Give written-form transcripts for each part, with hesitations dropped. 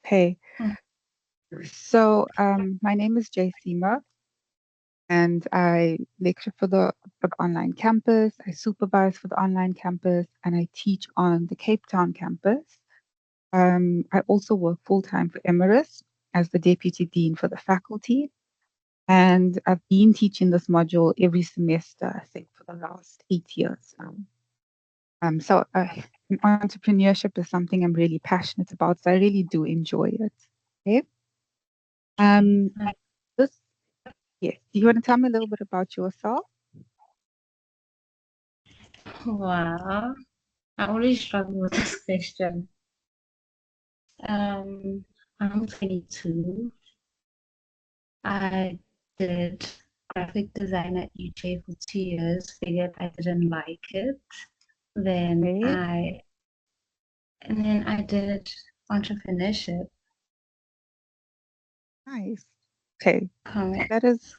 Okay. Mm. So, my name is Seema, and I lecture for the online campus. I supervise for the online campus, and I teach on the Cape Town campus. I also work full time for Emirates as the deputy dean for the faculty, and I've been teaching this module every semester, I think, for the last 8 years now. So entrepreneurship is something I'm really passionate about, so I really do enjoy it. Okay. Okay. Um, this Yes. Do you want to tell me a little bit about yourself? Wow. I always struggle with this question. I'm 22. I did graphic design at UJ for 2 years, figured I didn't like it. Then Okay. I and then I did entrepreneurship. Nice. Okay. Correct. That is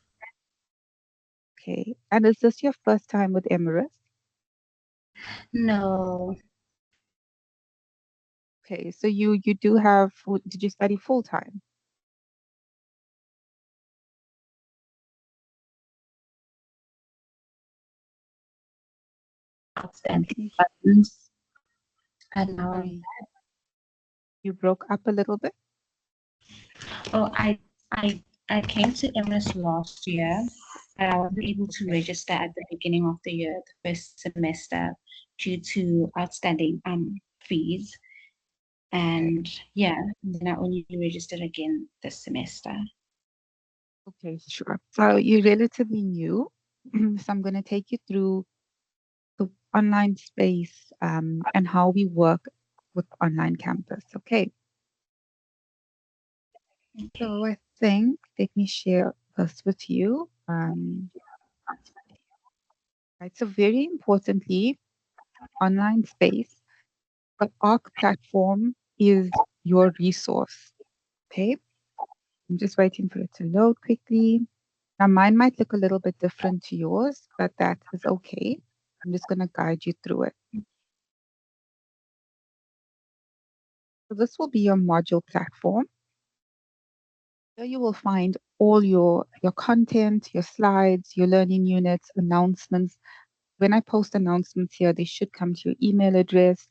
okay. And is this your first time with Emirates? No, Okay. So you do have, did you study full time? outstanding You- buttons. And now, Sorry, you broke up a little bit. oh, I came to MS last year, and I wasn't able to Okay. register at the beginning of the year, the first semester, due to outstanding fees. Okay. And yeah, then I only registered again this semester. Okay, sure. So you're relatively new. So I'm going to take you through the online space and how we work with online campus. Okay. So Okay. I think, let me share this with you. Right. So very importantly, online space, the ARC platform is your resource. Okay. I'm just waiting for it to load quickly. Now mine might look a little bit different to yours, but that is okay. I'm just going to guide you through it. So this will be your module platform. Here you will find all your content, your slides, your learning units, announcements. When I post announcements here, they should come to your email address.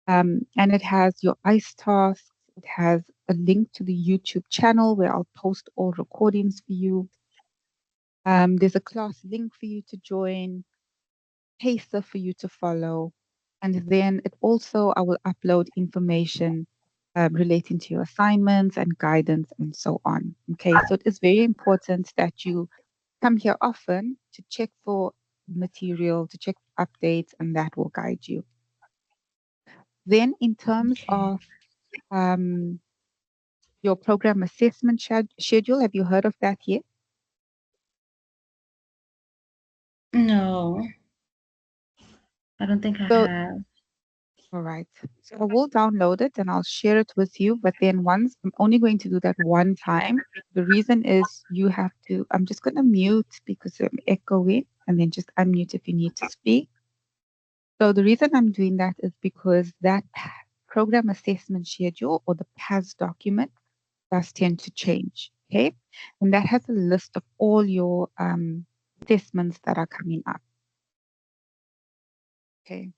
And it has your ICE tasks. It has a link to the YouTube channel where I'll post all recordings for you. There's a class link for you to join, pacer for you to follow. And then it also, I will upload information relating to your assignments and guidance and so on. Okay, so it is very important that you come here often to check for material, to check updates, and that will guide you. Then, in terms Okay. of um, your program assessment schedule, have you heard of that yet? No, I don't think I So, have. all right. So I will download it and I'll share it with you. But then once, I'm only going to do that one time. The reason is you have to, I'm just going to mute because I'm echoing and then just unmute if you need to speak. So the reason I'm doing that is because that program assessment schedule or the PAS document does tend to change. Okay. And that has a list of all your assessments that are coming up. Okay.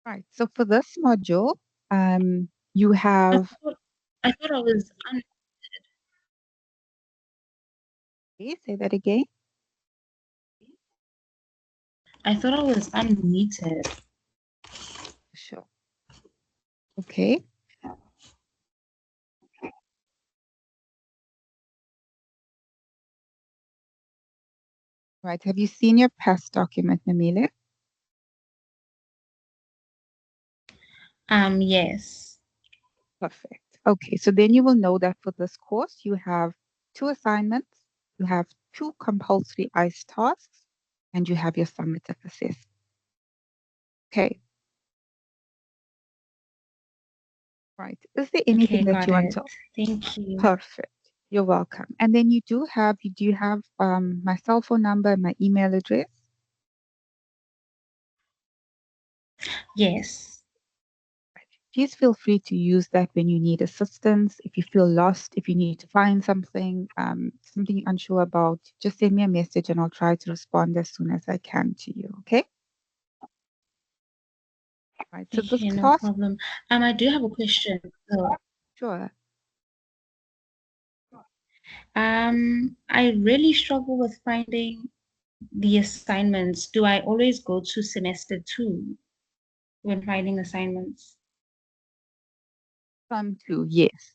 Right. So for this module, you I have, thought I thought I was okay, say that again. I thought I was unmuted. Sure. Okay. Right. Have you seen your past document, Namile? Yes. Perfect. Okay. So then you will know that for this course, you have two assignments, you have two compulsory ICE tasks, and you have your summative assessment. Okay. Right. Is there anything Okay, that got you want it. to? Thank you. Perfect. You're welcome. And then you do have my cell phone number and my email address? Yes. Please feel free to use that when you need assistance. If you feel lost, if you need to find something, something you're unsure about, just send me a message and I'll try to respond as soon as I can to you. Okay? Right. So this Okay, no class, problem. I do have a question. So, sure. I really struggle with finding the assignments. Do I always go to semester two when finding assignments? Term two, yes.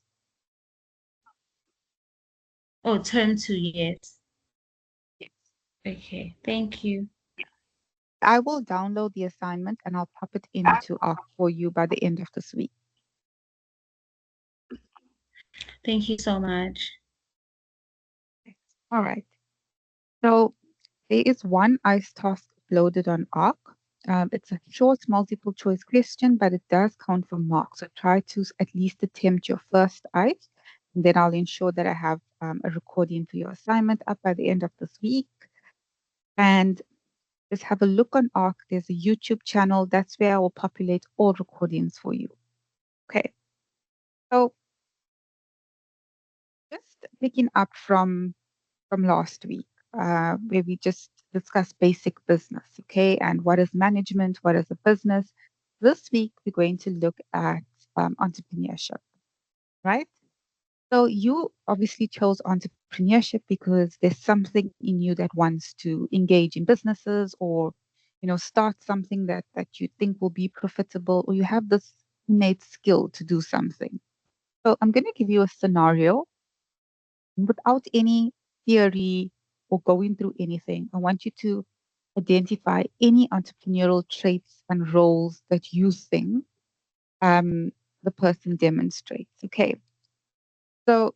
Oh, term two, yes. Yes. Okay, thank you. I will download the assignment and I'll pop it into ARC for you by the end of this week. Thank you so much. All right. So there is one ICE task uploaded on ARC. It's a short multiple choice question, but it does count for marks. So try to at least attempt your first ICE. And then I'll ensure that I have a recording for your assignment up by the end of this week. And just have a look on ARC. There's a YouTube channel. That's where I will populate all recordings for you. Okay. So just picking up from last week, where we just discussed basic business, okay, and what is management, what is a business. This week, we're going to look at entrepreneurship, right? So you obviously chose entrepreneurship because there's something in you that wants to engage in businesses or, start something that you think will be profitable, or you have this innate skill to do something. So I'm going to give you a scenario without any theory or going through anything. I want you to identify any entrepreneurial traits and roles that you think um, the person demonstrates. Okay, so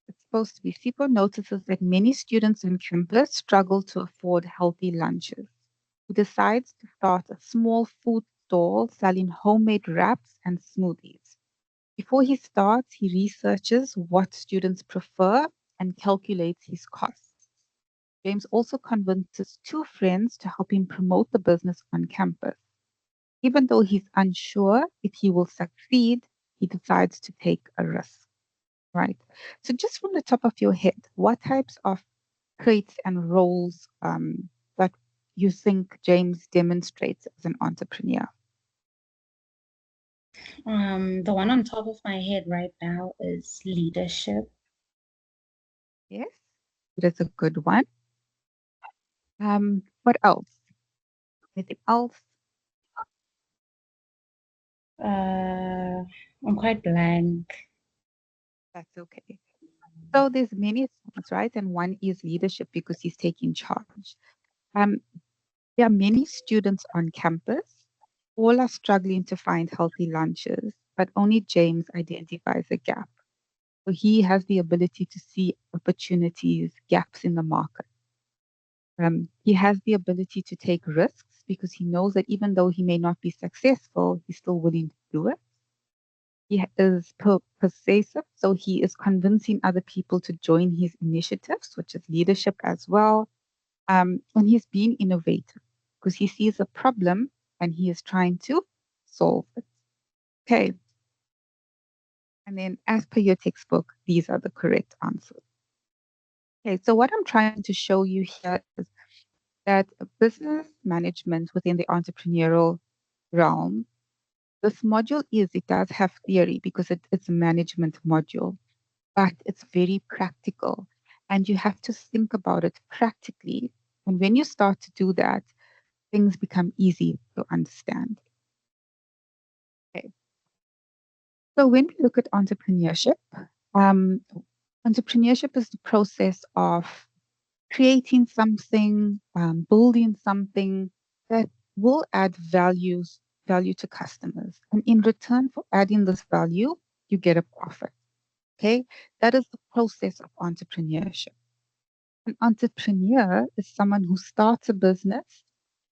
it's supposed to be SIPO notices that many students on campus struggle to afford healthy lunches. He decides to start a small food stall selling homemade wraps and smoothies. Before he starts, he researches what students prefer and calculates his costs. James also convinces two friends to help him promote the business on campus. Even though he's unsure if he will succeed, he decides to take a risk. Right. So, just from the top of your head, what types of traits and roles that you think James demonstrates as an entrepreneur? The one on top of my head right now is leadership. Yes, it is a good one. What else? Anything else? I'm quite blank. That's okay. So there's many things, right? And one is leadership because he's taking charge. Um, there are many students on campus. All are struggling to find healthy lunches, but only James identifies a gap. So he has the ability to see opportunities, gaps in the market. He has the ability to take risks because he knows that even though he may not be successful, he's still willing to do it. He is persuasive, so he is convincing other people to join his initiatives, which is leadership as well. And he's being innovative because he sees a problem and he is trying to solve it. Okay. And then, as per your textbook, these are the correct answers. Okay. So, what I'm trying to show you here is that business management within the entrepreneurial realm, this module it does have theory because it's a management module, but it's very practical. And you have to think about it practically. And when you start to do that, things become easy to understand. Okay. So when we look at um, entrepreneurship is the process of creating something, building something that will add value to customers. And in return for adding this value, you get a profit. Okay. That is the process of entrepreneurship. An entrepreneur is someone who starts a business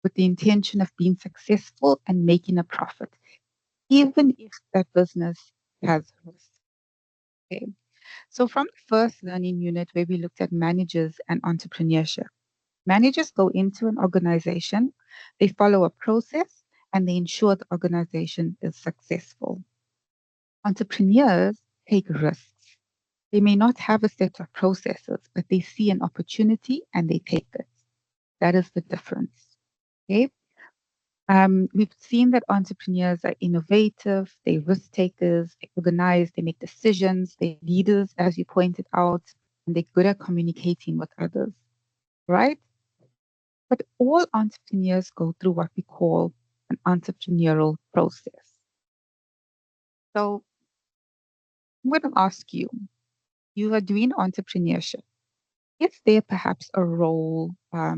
with the intention of being successful and making a profit, even if that business has risk. Okay. So, from the first learning unit where we looked at managers and entrepreneurship, managers go into an organization, they follow a process, and they ensure the organization is successful. Entrepreneurs take risks. They may not have a set of processes, but they see an opportunity and they take it. That is the difference. Okay. We've seen that entrepreneurs are innovative, they're risk takers, they organize, they make decisions, they're leaders, as you pointed out, and they're good at communicating with others, right? But all entrepreneurs go through what we call an entrepreneurial process. So I'm going to ask you, you are doing entrepreneurship. Is there perhaps a role or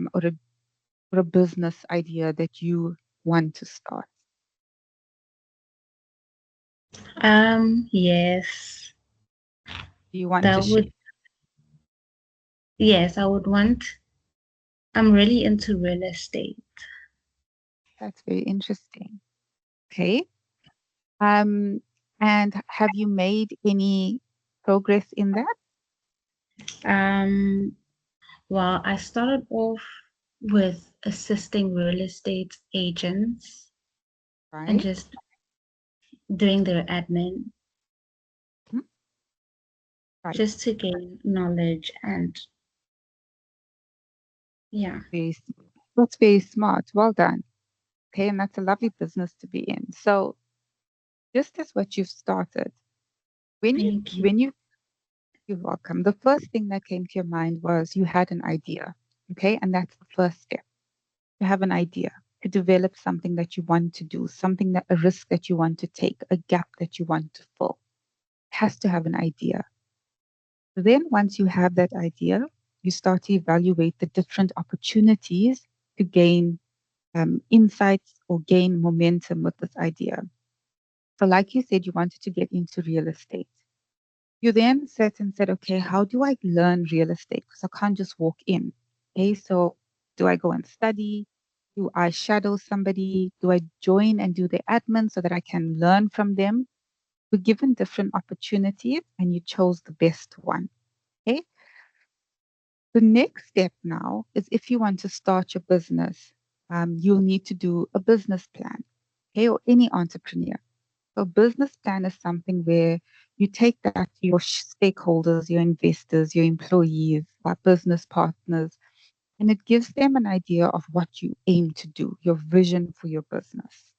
a business idea that you want to start? Yes, Do you want to that share? would, yes, I would want, I'm really into real estate. That's very interesting. Okay. Um, and have you made any progress in that? Um, well, I started off with assisting real estate agents and Right. just doing their admin Mhm. Right. just to gain knowledge and yeah, Very, that's very smart. Well done. Okay. And that's a lovely business to be in. So just as what you've started, when you, thank you. when you, you're welcome. The first thing that came to your mind was you had an idea. Okay. And that's the first step. To have an idea, to develop something that you want to do, something that a risk that you want to take, a gap that you want to fill. It has to have an idea. Then, once you have that idea, you start to evaluate the different opportunities to gain insights or gain momentum with this idea. So, like you said, you wanted to get into real estate. You then sat and said, okay, how do I learn real estate? Because I can't just walk in. Okay, so do I go and study? Do I shadow somebody? Do I join and do the admin so that I can learn from them? We're given different opportunities and you chose the best one. Okay. The next step now is if you want to start your business, you'll need to do a business plan. Okay, or any entrepreneur. So, business plan is something where you take that to your stakeholders, your investors, your employees, business partners, and it gives them an idea of what you aim to do, your vision for your business.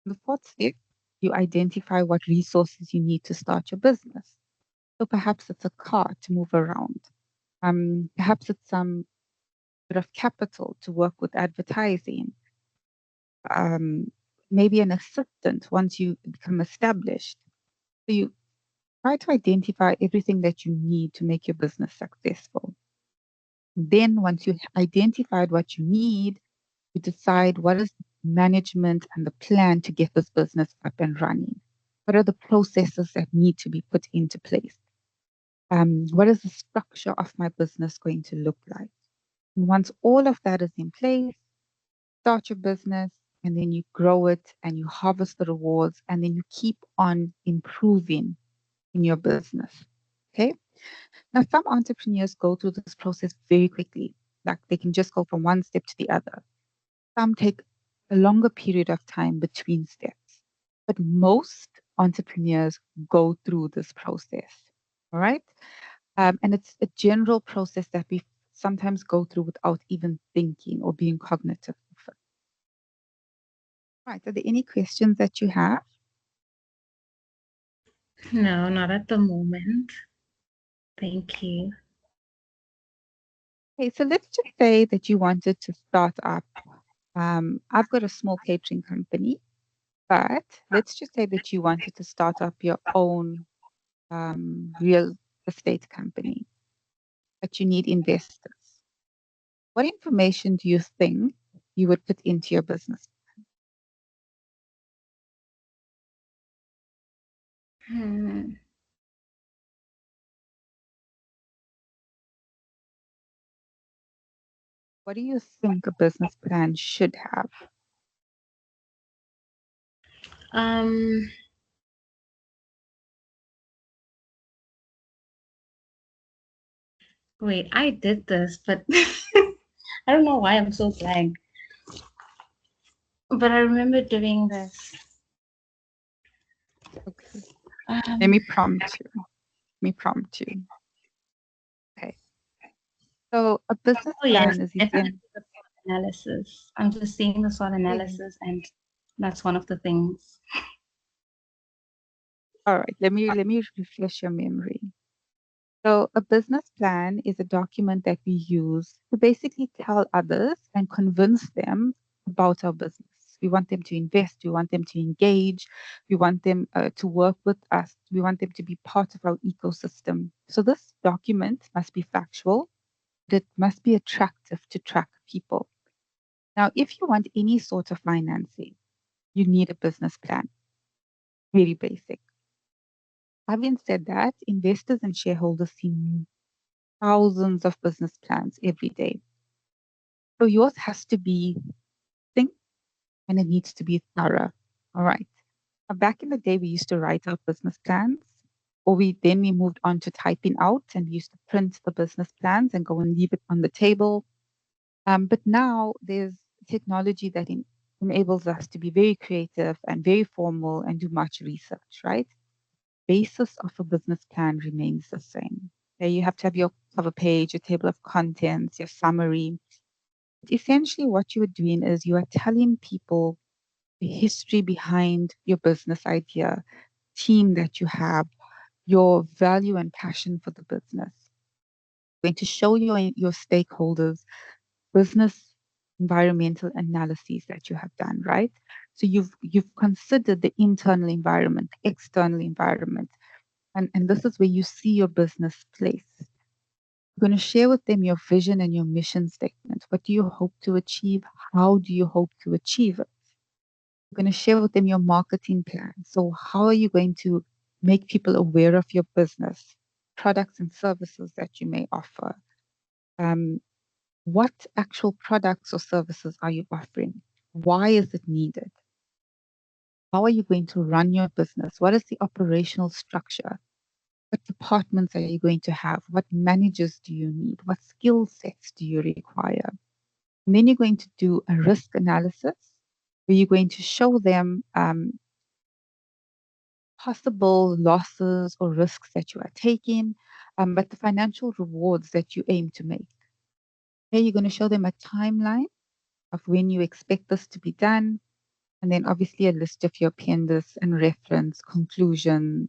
The fourth step, you identify what resources you need to start your business. So perhaps it's a car to move around. Perhaps it's some bit of capital to work with advertising. Um, Maybe an assistant once you become established. So you try to identify everything that you need to make your business successful. Then, once you identified what you need, you decide what is the management and the plan to get this business up and running. What are the processes that need to be put into place? What is the structure of my business going to look like? And once all of that is in place, start your business and then you grow it and you harvest the rewards and then you keep on improving in your business. Okay. Now, some entrepreneurs go through this process very quickly, like they can just go from one step to the other. Some take a longer period of time between steps, but most entrepreneurs go through this process. All right. And it's a general process that we sometimes go through without even thinking or being cognitive of it. Right. Are there any questions that you have? No, not at the moment. Thank you. Okay, so let's just say that you wanted to start up. I've got a small catering company, but let's just say that you wanted to start up your own real estate company, but you need investors. What information do you think you would put into your business? Hmm. What do you think a business plan should have? Um, Wait, I did this, but I don't know why I'm so blank. But I remember doing this. Okay. Let me Um, prompt you. Let me prompt you. Okay. So a business oh yes, plan is definitely again. the SWOT analysis. I'm just seeing the SWOT Yes. analysis, and that's one of the things. All right. Let me refresh your memory. So a business plan is a document that we use to basically tell others and convince them about our business. We want them to invest. We want them to engage. We want them to work with us. We want them to be part of our ecosystem. So this document must be factual. It must be attractive to track people. Now, if you want any sort of financing, you need a business plan. Very basic. Having said that, investors and shareholders see thousands of business plans every day. So yours has to be think and it needs to be thorough. All right. Now, back in the day, we used to write out business plans, or we moved on to typing out and we used to print the business plans and go and leave it on the table. But now there's technology that enables us to be very creative and very formal and do much research, right? Basis of a business plan remains the same. Okay, you have to have your cover page, your table of contents, your summary. Essentially, what you are doing is you are telling people the history behind your business idea, team that you have, your value and passion for the business. Going to show your stakeholders business environmental analyses that you have done, right? So you've considered the internal environment, external environment, and this is where you see your business placed. You're going to share with them your vision and your mission statement. What do you hope to achieve? How do you hope to achieve it? You're going to share with them your marketing plan. So, how are you going to make people aware of your business, products and services that you may offer? Um, what actual products or services are you offering? Why is it needed? How are you going to run your business? What is the operational structure? What departments are you going to have? What managers do you need? What skill sets do you require? And then you're going to do a risk analysis where you're going to show them possible losses or risks that you are taking, but the financial rewards that you aim to make. Okay, you're going to show them a timeline of when you expect this to be done, and then obviously a list of your appendix and reference, conclusion,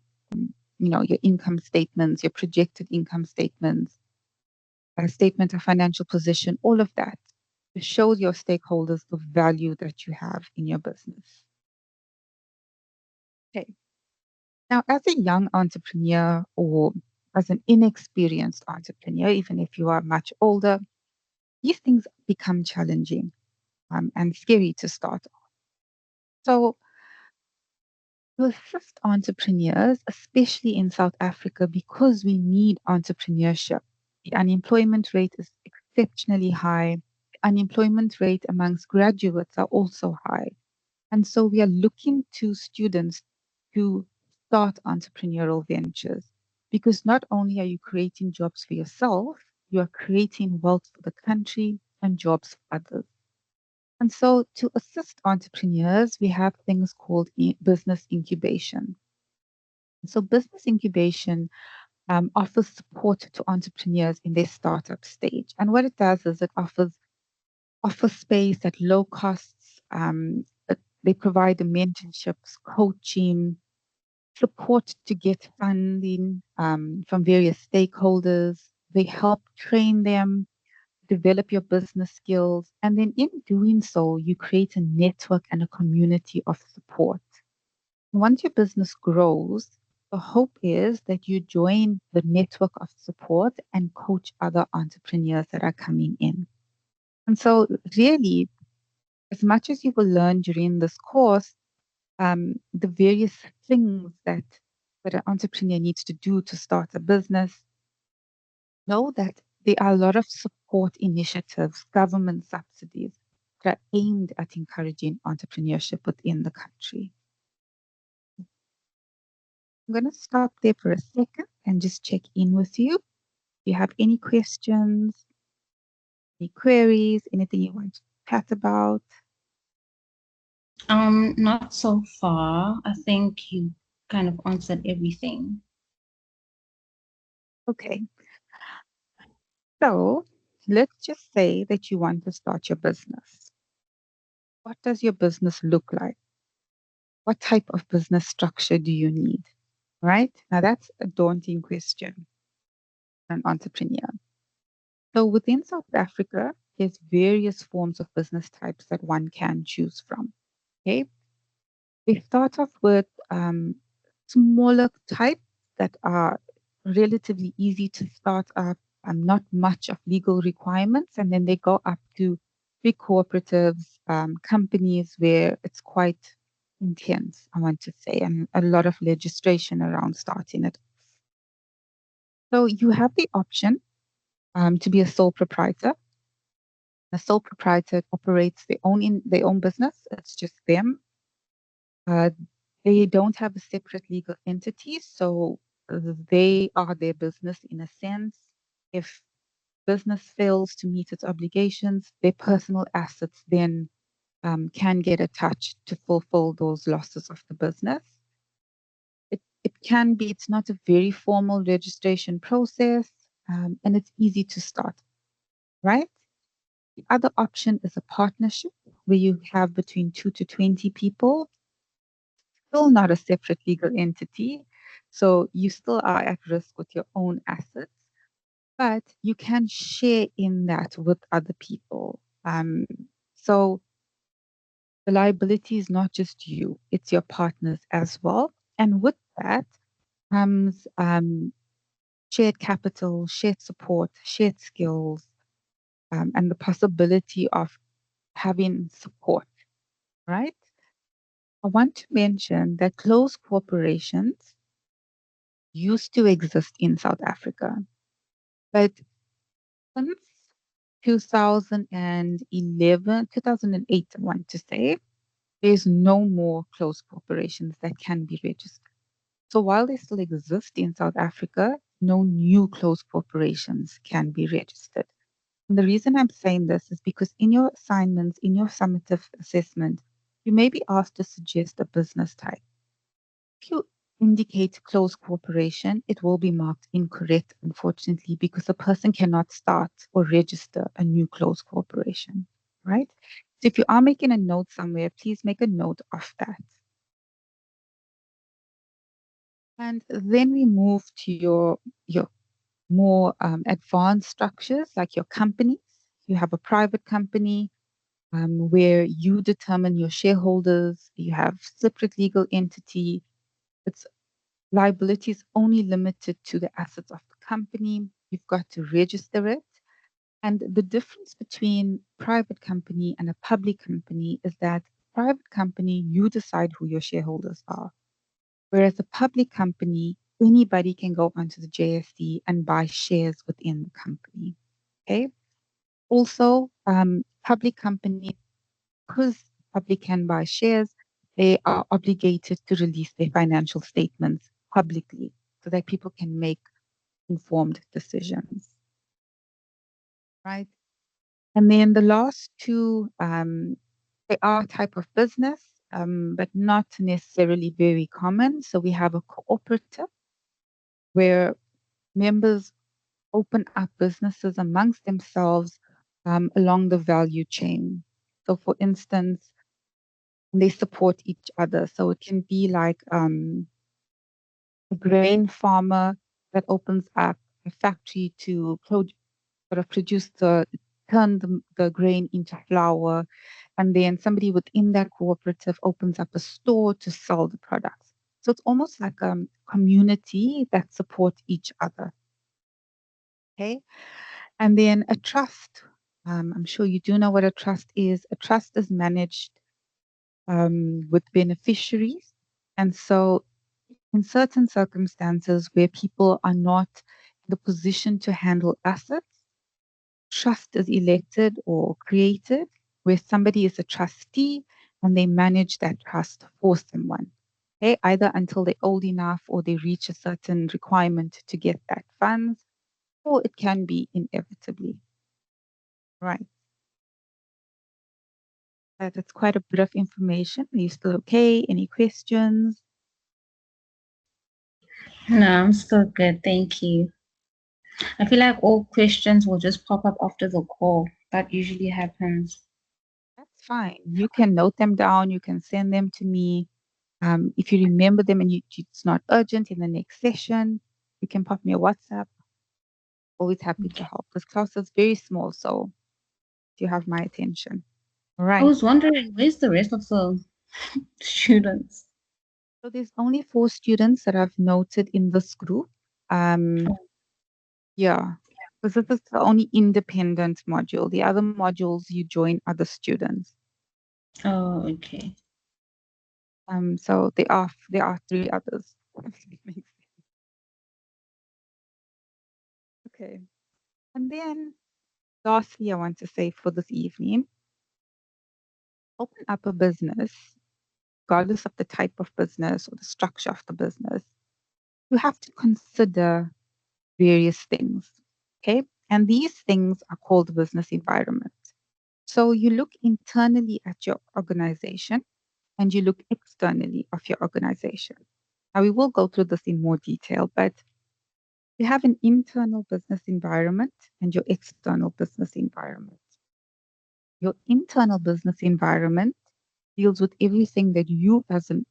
your income statements, your projected income statements, a statement of financial position, all of that to show your stakeholders the value that you have in your business. Okay. Now, as a young entrepreneur or as an inexperienced entrepreneur, even if you are much older, these things become challenging and scary to start. So, to assist entrepreneurs, especially in South Africa, because we need entrepreneurship. The unemployment rate is exceptionally high. The unemployment rate amongst graduates are also high. And so we are looking to students to start entrepreneurial ventures because not only are you creating jobs for yourself, you are creating wealth for the country and jobs for others. And so, to assist entrepreneurs, we have things called business incubation. So, business incubation offers support to entrepreneurs in their startup stage. And what it does is it offers office space at low costs. They provide the mentorships, coaching, support to get funding from various stakeholders. They help train them, develop your business skills. And then in doing so, you create a network and a community of support. Once your business grows, the hope is that you join the network of support and coach other entrepreneurs that are coming in. And so, really, as much as you will learn during this course, the various things that an entrepreneur needs to do to start a business, know that there are a lot of support initiatives, government subsidies that are aimed at encouraging entrepreneurship within the country. I'm going to stop there for a second and just check in with you. If you have any questions, any queries, anything you want to chat about. Not so far. I think you kind of answered everything. Okay, so let's just say that you want to start your business. What does your business look like? What type of business structure do you need? Right? Now, that's a daunting question for an entrepreneur. So, within South Africa, there's various forms of business types that one can choose from. Okay. We start off with smaller types that are relatively easy to start up, not much of legal requirements, and then they go up to big cooperatives, companies where it's quite intense, I want to say, and a lot of legislation around starting it. So you have the option to be a sole proprietor. A sole proprietor operates their own business. It's just them. Uh, they don't have a separate legal entity, so they are their business in a sense. If business fails to meet its obligations, their personal assets then can get attached to fulfill those losses of the business. It can be, it's not a very formal registration process, and it's easy to start, right? The other option is a partnership where you have between 2 to 20 people, still not a separate legal entity. So you still are at risk with your own assets, but you can share in that with other people. So the liability is not just you, it's your partners as well. And with that comes shared capital, shared support, shared skills, and the possibility of having support, right? I want to mention that close corporations used to exist in South Africa, but since 2011, 2008, I want to say, there's no more close corporations that can be registered. So while they still exist in South Africa, no new close corporations can be registered. And the reason I'm saying this is because in your assignments, in your summative assessment, you may be asked to suggest a business type. If you indicate close cooperation, it will be marked incorrect, unfortunately, because a person cannot start or register a new close cooperation, right? So if you are making a note somewhere, please make a note of that. And then we move to your more advanced structures, like your companies. You have a private company where you determine your shareholders. You have separate legal entity. It's liability is only limited to the assets of the company. You've got to register it. And the difference between private company and a public company is that private company, you decide who your shareholders are. Whereas a public company, anybody can go onto the JSE and buy shares within the company. Okay. Also, public companies, because public can buy shares, they are obligated to release their financial statements publicly so that people can make informed decisions, right? And then the last two, they are a type of business, but not necessarily very common. So we have a cooperative where members open up businesses amongst themselves along the value chain. So, for instance, they support each other. So it can be like a grain farmer that opens up a factory to sort of produce turn the grain into flour, and then somebody within that cooperative opens up a store to sell the products. So it's almost like a community that support each other. Okay, and then a trust. I'm sure you do know what a trust is. A trust is managed with beneficiaries, and so in certain circumstances where people are not in the position to handle assets, trust is elected or created where somebody is a trustee and they manage that trust for someone. Okay, either until they're old enough or they reach a certain requirement to get that funds, or it can be inevitably. Right. That's quite a bit of information. Are you still okay? Any questions? No, I'm still good. Thank you. I feel like all questions will just pop up after the call. That usually happens. That's fine. You can note them down. You can send them to me. If you remember them and it's not urgent in the next session, you can pop me a WhatsApp. Always happy to Okay. help. This class is very small, so you have my attention. All I right. was wondering, where's the rest of the students? So there's only 4 students that I've noted in this group. Um, yeah, because this is the only independent module. The other modules you join other students. Oh, okay. So there are 3 others. Okay. And then lastly, I want to say for this evening, open up a business, regardless of the type of business or the structure of the business. You have to consider various things. Okay. And these things are called business environment. So you look internally at your organization and you look externally of your organization. Now we will go through this in more detail, but you have an internal business environment and your external business environment. Your internal business environment deals with everything that you as an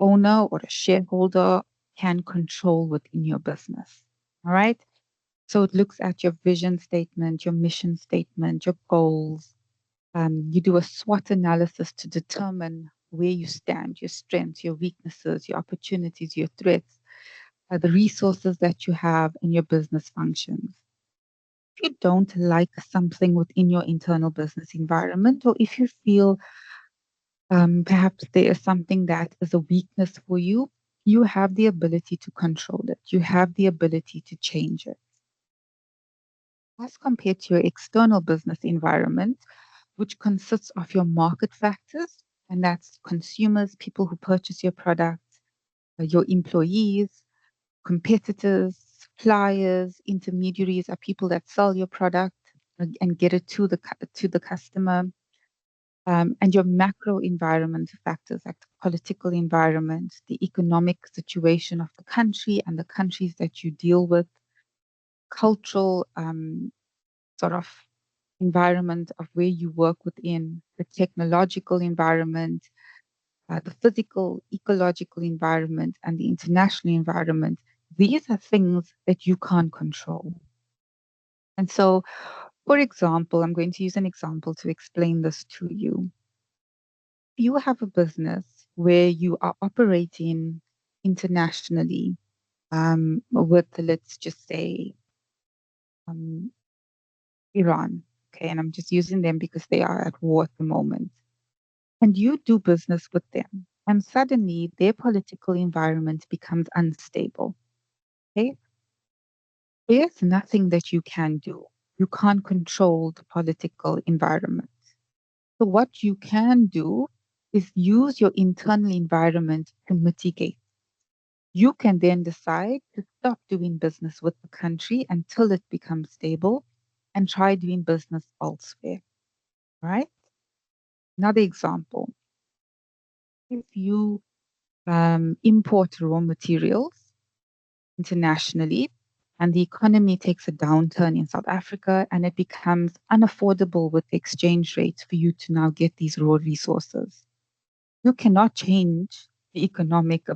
owner or a shareholder can control within your business. All right. So it looks at your vision statement, your mission statement, your goals. You do a SWOT analysis to determine where you stand, your strengths, your weaknesses, your opportunities, your threats, the resources that you have in your business functions. If you don't like something within your internal business environment, or if you feel perhaps there is something that is a weakness for you, you have the ability to control it. You have the ability to change it. As compared to your external business environment, which consists of your market factors, and that's consumers, people who purchase your product, your employees, competitors, suppliers, intermediaries are people that sell your product and get it to the customer. And your macro environment factors like the political environment, the economic situation of the country and the countries that you deal with, cultural sort of environment of where you work within, the technological environment, the physical, ecological environment, and the international environment. These are things that you can't control. And so, for example, I'm going to use an example to explain this to you. You have a business where you are operating internationally with, let's just say, um, Iran. Okay, and I'm just using them because they are at war at the moment. And you do business with them. And suddenly their political environment becomes unstable. Okay, there's nothing that you can do. You can't control the political environment. So, what you can do is use your internal environment to mitigate. You can then decide to stop doing business with the country until it becomes stable and try doing business elsewhere. Right? Another example, if you import raw materials internationally and the economy takes a downturn in South Africa and it becomes unaffordable with the exchange rates for you to now get these raw resources, you cannot change the economic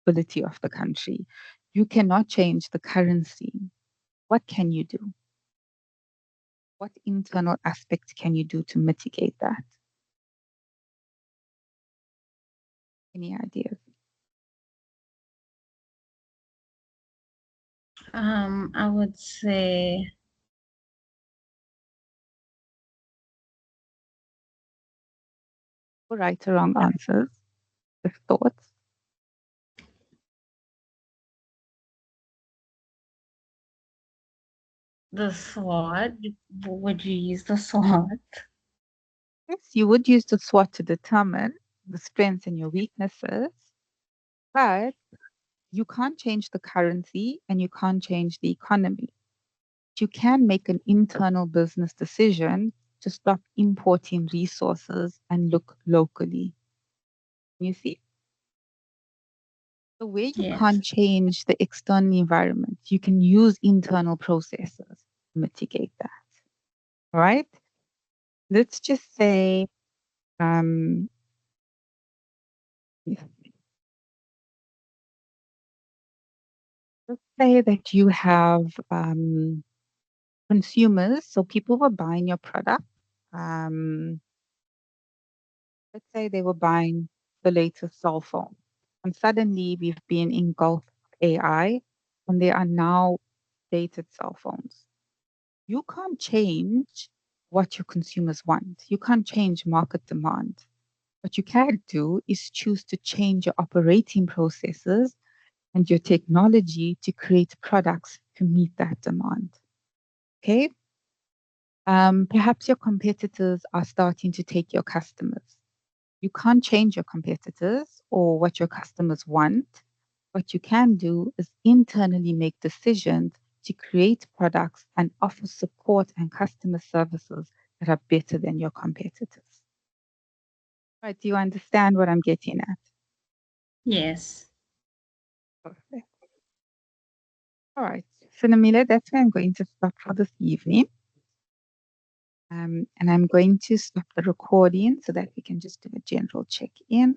ability of the country. You cannot change the currency. What can you do? What internal aspects can you do to mitigate that? Any ideas? I would say, No right or wrong answers, just thoughts. the SWOT. Would you use the SWOT? Yes, you would use the SWOT to determine the strengths and your weaknesses, but you can't change the currency and you can't change the economy. You can make an internal business decision to stop importing resources and look locally. You see? So where you Yes. can't change the external environment, you can use internal processes to mitigate that. All right. Let's just say, um, let's say that you have consumers, so people were buying your product. Um, let's say they were buying the latest cell phone, and suddenly we've been engulfed with AI, and there are now dated cell phones. You can't change what your consumers want. You can't change market demand. What you can do is choose to change your operating processes and your technology to create products to meet that demand. Okay. Perhaps your competitors are starting to take your customers. You can't change your competitors or what your customers want. What you can do is internally make decisions to create products and offer support and customer services that are better than your competitors. Right? Do you understand what I'm getting at? Yes. Perfect. All right. So, Namila, that's where I'm going to stop for this evening. And I'm going to stop the recording so that we can just do a general check in.